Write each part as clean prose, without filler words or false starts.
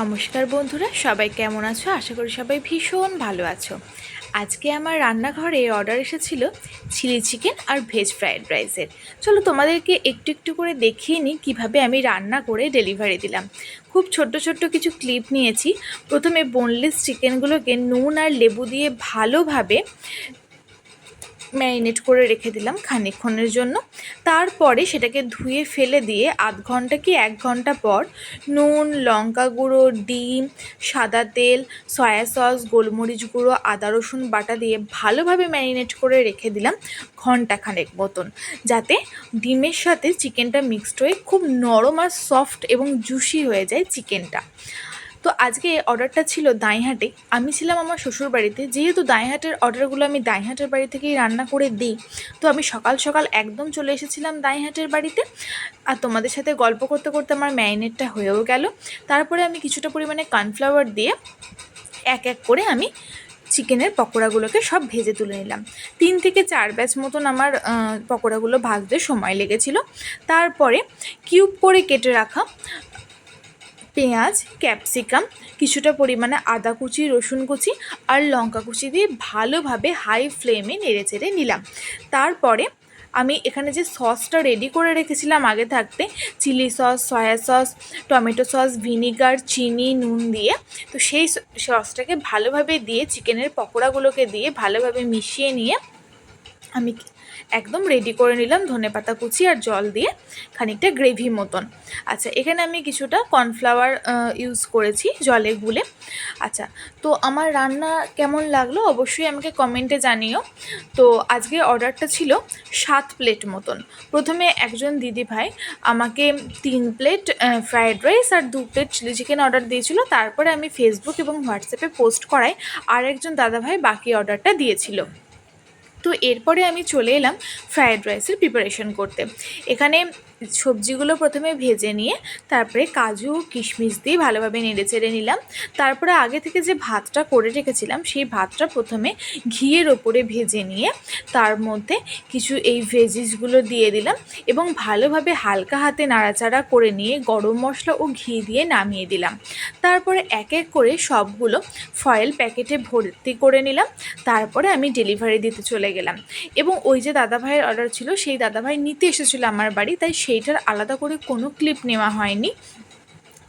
নমস্কার বন্ধুরা, সবাই কেমন আছো? আশা করি সবাই ভীষণ ভালো আছো। আজকে আমার রান্নাঘরে অর্ডার এসেছিল চিলি চিকেন আর ভেজ ফ্রায়েড রাইসের। চলো তোমাদেরকে একটু একটু করে দেখিয়ে নিই কীভাবে আমি রান্না করে ডেলিভারি দিলাম। খুব ছোট্ট ছোট্ট কিছু ক্লিপ নিয়েছি। প্রথমে বোনলেস চিকেনগুলোকে নুন আর লেবু দিয়ে ভালোভাবে ম্যারিনেট করে রেখে দিলাম খানিকক্ষণের জন্য। তারপরে সেটাকে ধুয়ে ফেলে দিয়ে আধ ঘন্টা কি 1 ঘন্টা পর নুন, লঙ্কা গুঁড়ো, ডিম, সাদা তেল, সয়া সস, গোলমরিচ গুঁড়ো, আদা রসুন বাটা দিয়ে ভালোভাবে ম্যারিনেট করে রেখে দিলাম ঘন্টাখানেক মতন, যাতে ডিমের সাথে চিকেনটা মিক্সড হয়ে খুব নরম আর সফট এবং জুসি হয়ে যায় চিকেনটা। তো আজকে অর্ডারটা ছিল দাঁইহাটে। আমি ছিলাম আমার শ্বশুর বাড়িতে। যেহেতু দাঁইহাটের অর্ডারগুলো আমি দাঁইহাটের বাড়ি থেকেই রান্না করে দিই, তো আমি সকাল সকাল একদম চলে এসেছিলাম দাঁইহাটের বাড়িতে। আর তোমাদের সাথে গল্প করতে করতে আমার ম্যারিনেটটা হয়েও গেল। তারপরে আমি কিছুটা পরিমাণে কর্নফ্লাওয়ার দিয়ে এক এক করে আমি চিকেনের পকোড়াগুলোকে সব ভেজে তুলে নিলাম। 3 থেকে 4 ব্যাচ মতন আমার পকোড়াগুলো ভাজতে সময় লেগেছিল। তারপরে কিউব করে কেটে রাখা পেঁয়াজ, ক্যাপসিকাম, কিছুটা পরিমাণে আদা কুচি, রসুন কুচি আর লঙ্কা কুচি দিয়ে ভালোভাবে হাই ফ্লেমে নেড়েচেড়ে নিলাম। তারপরে আমি এখানে যে সসটা রেডি করে রেখেছিলাম আগে থাকতে, chilli sauce, soya sauce, tomato sauce, vinegar, চিনি, নুন দিয়ে, তো সেই সসটাকে ভালোভাবে দিয়ে চিকেনের পকোড়াগুলোকে দিয়ে ভালোভাবে মিশিয়ে নিয়ে আমি একদম রেডি করে নিলাম ধনেপাতা কুচি আর জল দিয়ে খানিকটা গ্রেভি মতন। আচ্ছা, এখানে আমি কিছুটা কর্নফ্লাওয়ার ইউজ করেছি জলে গুলে। আচ্ছা, তো আমার রান্না কেমন লাগলো অবশ্যই আমাকে কমেন্টে জানিও। তো আজকে অর্ডারটা ছিল 7 প্লেট মতন। প্রথমে একজন দিদিভাই আমাকে 3 প্লেট ফ্রায়েড রাইস আর 2 প্লেট চিলি চিকেন অর্ডার দিয়েছিল। তারপরে আমি ফেসবুক এবং হোয়াটসঅ্যাপে পোস্ট করাই আর একজন দাদাভাই বাকি অর্ডারটা দিয়েছিল। তো এরপরে আমি চলে এলাম ফ্রায়েড রাইসের প্রিপারেশন করতে। এখানে সবজিগুলো প্রথমে ভেজে নিয়ে তারপরে কাজু ও কিশমিশ দিয়ে ভালোভাবে নেড়েচেড়ে নিলাম। তারপরে আগে থেকে যে ভাতটা করে রেখেছিলাম সেই ভাতটা প্রথমে ঘিয়ের ওপরে ভেজে নিয়ে তার মধ্যে কিছু এই ভেজিসগুলো দিয়ে দিলাম এবং ভালোভাবে হালকা হাতে নাড়াচাড়া করে নিয়ে গরম মশলা ও ঘি দিয়ে নামিয়ে দিলাম। তারপরে এক এক করে সবগুলো ফয়েল প্যাকেটে ভর্তি করে নিলাম। তারপরে আমি ডেলিভারি দিতে চলে গেলাম এবং ওই যে দাদাভাইয়ের অর্ডার ছিল সেই দাদাভাই নিতে এসেছিলো আমার বাড়ি, তাই সেইটার আলাদা করে কোনো ক্লিপ নেওয়া হয়নি।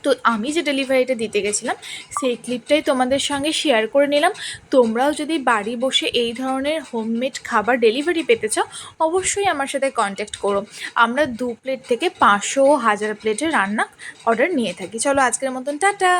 তো আমি যে ডেলিভারিটা দিতে গেছিলাম সেই ক্লিপটাই তোমাদের সঙ্গে শেয়ার করে নিলাম। তোমরাও যদি বাড়ি বসে এই ধরনের হোমমেড খাবার ডেলিভারি পেতে চাও অবশ্যই আমার সাথে কন্ট্যাক্ট করো। আমরা 2 প্লেট থেকে 500 ও 1000 প্লেটের রান্না অর্ডার নিয়ে থাকি। চলো আজকের মতন টাটা।